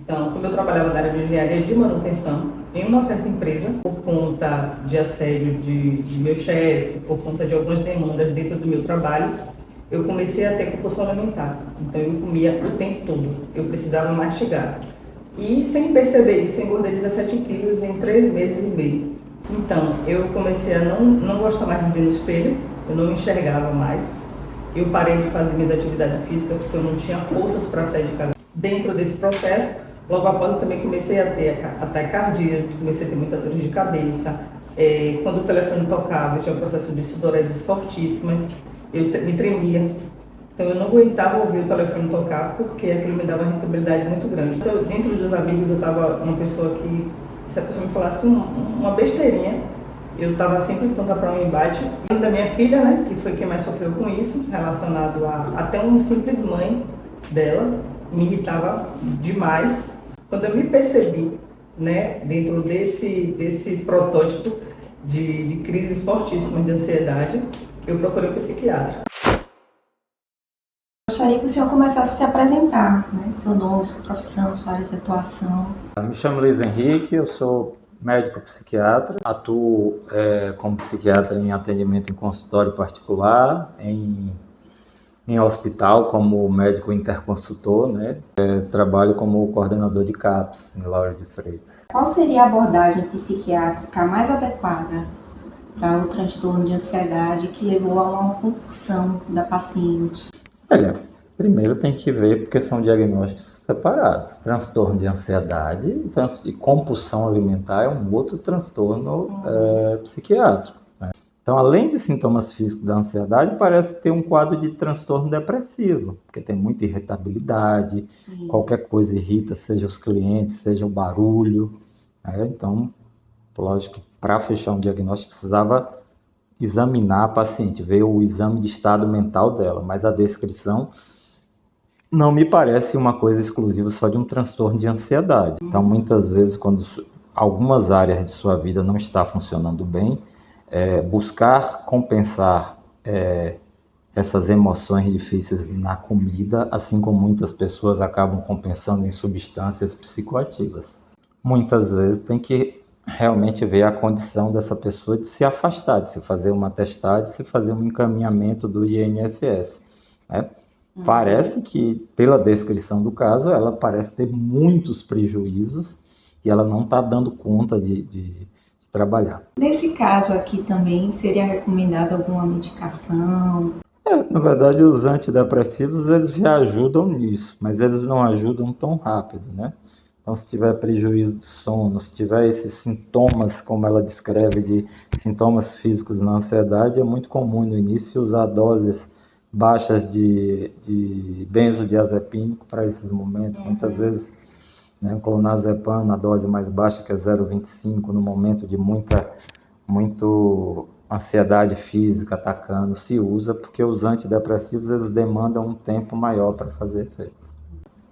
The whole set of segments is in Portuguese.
Então, como eu trabalhava na área de engenharia de manutenção, em uma certa empresa, por conta de assédio de meu chefe, por conta de algumas demandas dentro do meu trabalho, eu comecei a ter compulsão alimentar. Então, eu comia o tempo todo, eu precisava mastigar. E, sem perceber isso, eu engordei 17 quilos em 3 meses e meio. Então, eu comecei a não gostar mais de ver no espelho, eu não me enxergava mais. Eu parei de fazer minhas atividades físicas porque eu não tinha forças para sair de casa. Dentro desse processo, logo após eu também comecei a ter ataque cardíaco, comecei a ter muita dor de cabeça. Quando o telefone tocava, eu tinha um processo de sudoreses fortíssimas, eu me tremia. Então eu não aguentava ouvir o telefone tocar porque aquilo me dava uma irritabilidade muito grande. Dentro dos amigos eu estava uma pessoa que, se a pessoa me falasse uma besteirinha, eu estava sempre pronta para um embate. E da minha filha, né, que foi quem mais sofreu com isso, relacionado a até uma simples mãe dela, me irritava demais. Quando eu me percebi, né, dentro desse protótipo de crises fortíssimas de ansiedade, eu procurei um psiquiatra. Gostaria que o senhor começasse a se apresentar, né? Seu nome, sua profissão, sua área de atuação. Eu me chamo Luiz Henrique, eu sou médico psiquiatra, atuo como psiquiatra em atendimento em consultório particular, em hospital como médico interconsultor, né? Trabalho como coordenador de CAPS em Lauro de Freitas. Qual seria a abordagem psiquiátrica mais adequada para o transtorno de ansiedade que levou a uma compulsão da paciente? Olha, primeiro tem que ver porque são diagnósticos separados. Transtorno de ansiedade e compulsão alimentar é um outro transtorno psiquiátrico. Né? Então, além de sintomas físicos da ansiedade, parece ter um quadro de transtorno depressivo, porque tem muita irritabilidade, qualquer coisa irrita, seja os clientes, seja o barulho. Né? Então, lógico que para fechar um diagnóstico precisava examinar a paciente, ver o exame de estado mental dela, mas a descrição não me parece uma coisa exclusiva só de um transtorno de ansiedade. Então, muitas vezes, quando algumas áreas de sua vida não está funcionando bem, buscar compensar essas emoções difíceis na comida, assim como muitas pessoas acabam compensando em substâncias psicoativas. Muitas vezes tem que realmente ver a condição dessa pessoa de se afastar, de se fazer uma atestado, de se fazer um encaminhamento do INSS. Né? Parece que, pela descrição do caso, ela parece ter muitos prejuízos e ela não está dando conta de trabalhar. Nesse caso aqui também, seria recomendada alguma medicação? Na verdade, os antidepressivos eles já ajudam nisso, mas eles não ajudam tão rápido, né? Então, se tiver prejuízo de sono, se tiver esses sintomas, como ela descreve, de sintomas físicos na ansiedade, é muito comum no início usar doses baixas de benzodiazepínico para esses momentos. Muitas vezes, né, clonazepam, na dose mais baixa, que é 0,25, no momento de muita ansiedade física atacando, se usa, porque os antidepressivos eles demandam um tempo maior para fazer efeito.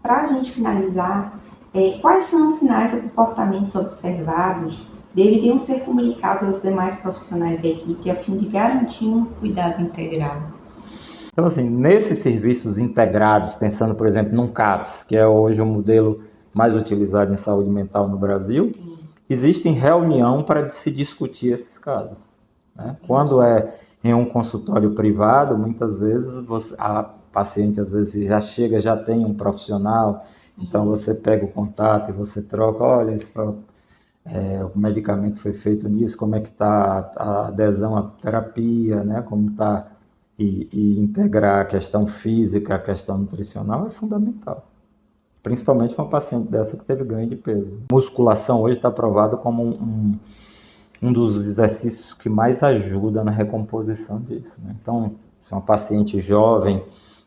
Para a gente finalizar, quais são os sinais ou comportamentos observados deveriam ser comunicados aos demais profissionais da equipe a fim de garantir um cuidado integral? Então, assim, nesses serviços integrados, pensando, por exemplo, num CAPS, que é hoje o modelo mais utilizado em saúde mental no Brasil, existe reunião para se discutir esses casos. Né? Quando é em um consultório privado, muitas vezes a paciente às vezes já chega, já tem um profissional, então você pega o contato e você troca, olha, o medicamento foi feito nisso, como é que está a adesão à terapia, né? Como está, e integrar a questão física, a questão nutricional é fundamental. Principalmente uma paciente dessa que teve ganho de peso. Musculação hoje está provado como um dos exercícios que mais ajuda na recomposição disso. Né? Então, se uma paciente jovem,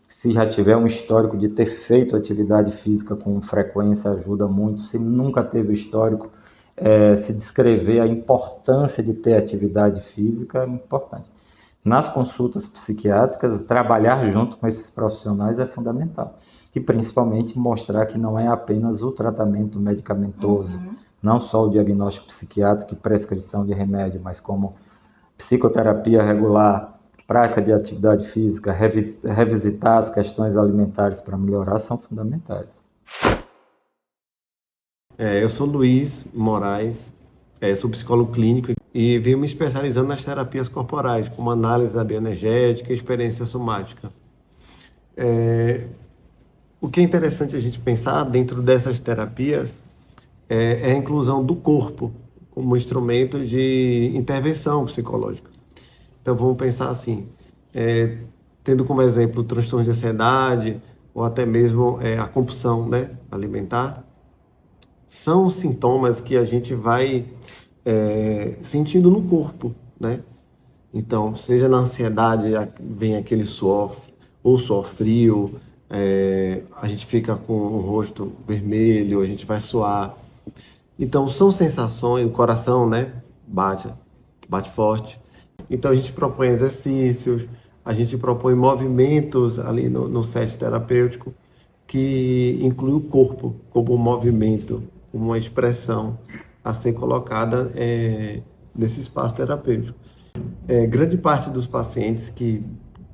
se já tiver um histórico de ter feito atividade física com frequência, ajuda muito. Se nunca teve histórico, se descrever a importância de ter atividade física é importante. Nas consultas psiquiátricas, trabalhar junto com esses profissionais é fundamental. E principalmente mostrar que não é apenas o tratamento medicamentoso, não só o diagnóstico psiquiátrico e prescrição de remédio, mas como psicoterapia regular, prática de atividade física, revisitar as questões alimentares para melhorar são fundamentais. Eu sou Luiz Moraes, sou psicólogo clínico e venho me especializando nas terapias corporais, como análise da bioenergética e experiência somática. O que é interessante a gente pensar dentro dessas terapias é a inclusão do corpo como instrumento de intervenção psicológica. Então vamos pensar assim, tendo como exemplo o transtorno de ansiedade ou até mesmo a compulsão, né, alimentar, são sintomas que a gente vai sentindo no corpo, né? Então, seja na ansiedade, vem aquele suor, ou suor frio, a gente fica com o rosto vermelho, a gente vai suar. Então, são sensações, o coração, né, bate forte. Então, a gente propõe exercícios, a gente propõe movimentos ali no set terapêutico, que inclui o corpo como um movimento, como uma expressão a ser colocada nesse espaço terapêutico. Grande parte dos pacientes que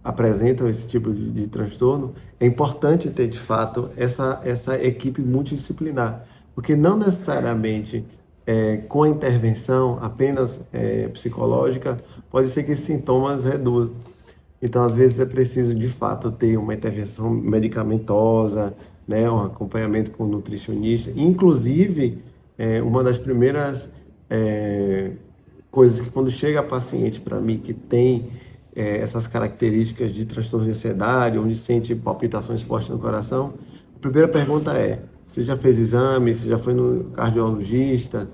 apresentam esse tipo de transtorno, é importante ter, de fato, essa equipe multidisciplinar, porque não necessariamente com a intervenção apenas psicológica, pode ser que esses sintomas reduzam. Então, às vezes, é preciso, de fato, ter uma intervenção medicamentosa, né, um acompanhamento com o nutricionista. Inclusive, uma das primeiras coisas que, quando chega a paciente para mim que tem essas características de transtorno de ansiedade, onde sente palpitações fortes no coração, a primeira pergunta é: você já fez exame? Você já foi no cardiologista?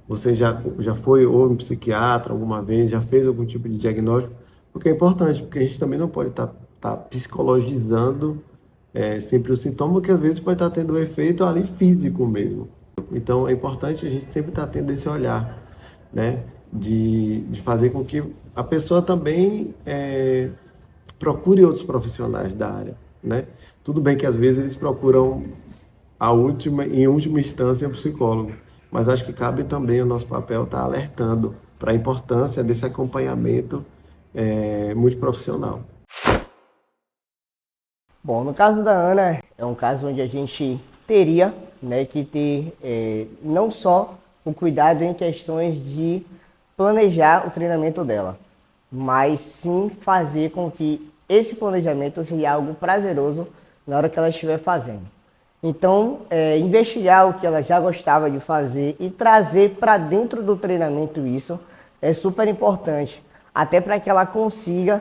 Você já foi ou no psiquiatra alguma vez? Já fez algum tipo de diagnóstico? Porque é importante, porque a gente também não pode estar psicologizando sempre o sintoma, porque às vezes pode estar tendo um efeito ali físico mesmo. Então é importante a gente sempre estar tendo esse olhar, né, de fazer com que a pessoa também procure outros profissionais da área, né? Tudo bem que às vezes eles procuram em última instância, um psicólogo, mas acho que cabe também o nosso papel estar alertando para a importância desse acompanhamento multiprofissional. Bom, no caso da Ana, é um caso onde a gente teria, né, que ter não só o cuidado em questões de planejar o treinamento dela, mas sim fazer com que esse planejamento seja algo prazeroso na hora que ela estiver fazendo. Então, investigar o que ela já gostava de fazer e trazer para dentro do treinamento isso é super importante, até para que ela consiga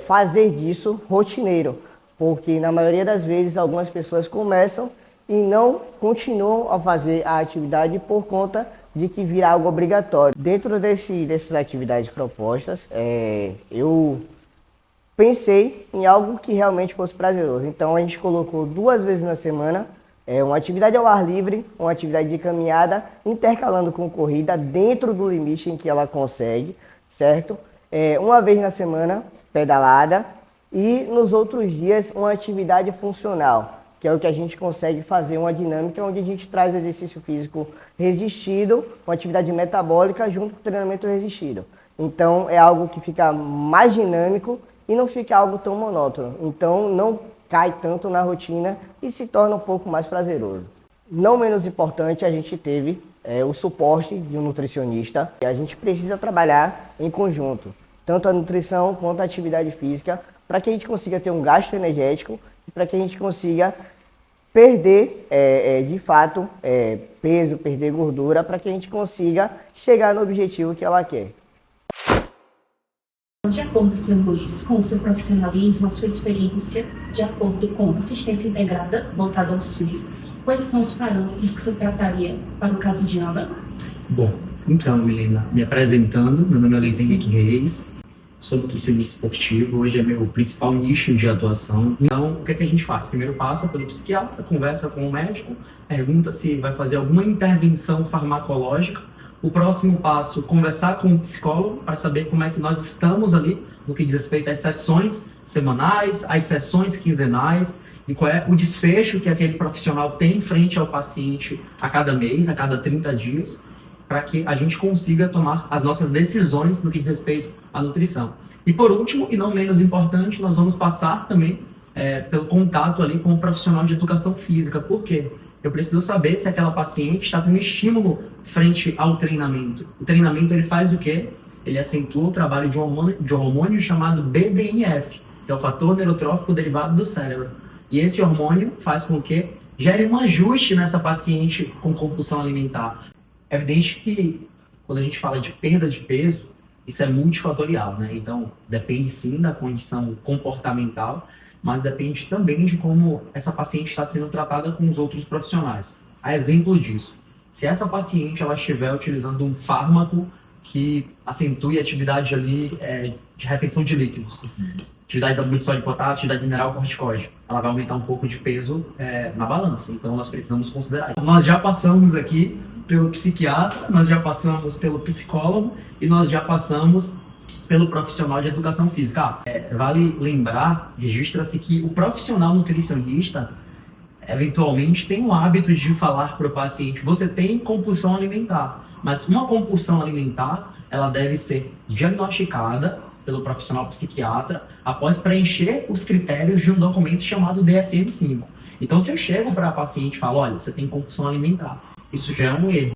fazer disso rotineiro, porque na maioria das vezes algumas pessoas começam e não continuam a fazer a atividade por conta de que vira algo obrigatório. Dentro dessas atividades propostas, eu pensei em algo que realmente fosse prazeroso. Então a gente colocou 2 vezes na semana, uma atividade ao ar livre, uma atividade de caminhada, intercalando com corrida dentro do limite em que ela consegue, certo? Uma vez na semana, pedalada, e nos outros dias uma atividade funcional, que é o que a gente consegue fazer uma dinâmica onde a gente traz o exercício físico resistido, uma atividade metabólica junto com o treinamento resistido. Então é algo que fica mais dinâmico e não fica algo tão monótono. Então não cai tanto na rotina e se torna um pouco mais prazeroso. Não menos importante, a gente teve o suporte de um nutricionista. E a gente precisa trabalhar em conjunto, tanto a nutrição quanto a atividade física, para que a gente consiga ter um gasto energético e para que a gente consiga perder, de fato, peso, perder gordura, para que a gente consiga chegar no objetivo que ela quer. De acordo, Sr. Luiz, com o seu profissionalismo, a sua experiência, de acordo com assistência integrada voltada ao SUS, quais são os parâmetros que você trataria para o caso de Ana? Bom, então, Milena, me apresentando, meu nome é Luiz Henrique Reis, sou nutricionista esportivo, hoje é meu principal nicho de atuação. Então, o que é que a gente faz? Primeiro passa pelo psiquiatra, conversa com o médico, pergunta se vai fazer alguma intervenção farmacológica. O próximo passo, conversar com o psicólogo para saber como é que nós estamos ali no que diz respeito às sessões semanais, às sessões quinzenais e qual é o desfecho que aquele profissional tem frente ao paciente a cada mês, a cada 30 dias, para que a gente consiga tomar as nossas decisões no que diz respeito à nutrição. E por último, e não menos importante, nós vamos passar também pelo contato ali com o profissional de educação física. Por quê? eu preciso saber se aquela paciente está tendo estímulo frente ao treinamento. O treinamento ele faz o quê? Ele acentua o trabalho de um hormônio chamado BDNF, que é o fator neurotrófico derivado do cérebro. E esse hormônio faz com que gere um ajuste nessa paciente com compulsão alimentar. É evidente que quando a gente fala de perda de peso, isso é multifatorial, né? Então, depende sim da condição comportamental, mas depende também de como essa paciente está sendo tratada com os outros profissionais. A exemplo disso, se essa paciente ela estiver utilizando um fármaco que acentue a atividade ali de retenção de líquidos, atividade da sódio de potássio, atividade mineral corticoide, ela vai aumentar um pouco de peso na balança. Então, nós precisamos considerar. Nós já passamos aqui pelo psiquiatra, nós já passamos pelo psicólogo e nós já passamos pelo profissional de educação física. Vale lembrar, registra-se que o profissional nutricionista eventualmente tem o hábito de falar para o paciente: você tem compulsão alimentar, mas uma compulsão alimentar ela deve ser diagnosticada pelo profissional psiquiatra após preencher os critérios de um documento chamado DSM-5. Então, se eu chego para a paciente e falo: olha, você tem compulsão alimentar, isso já é um erro.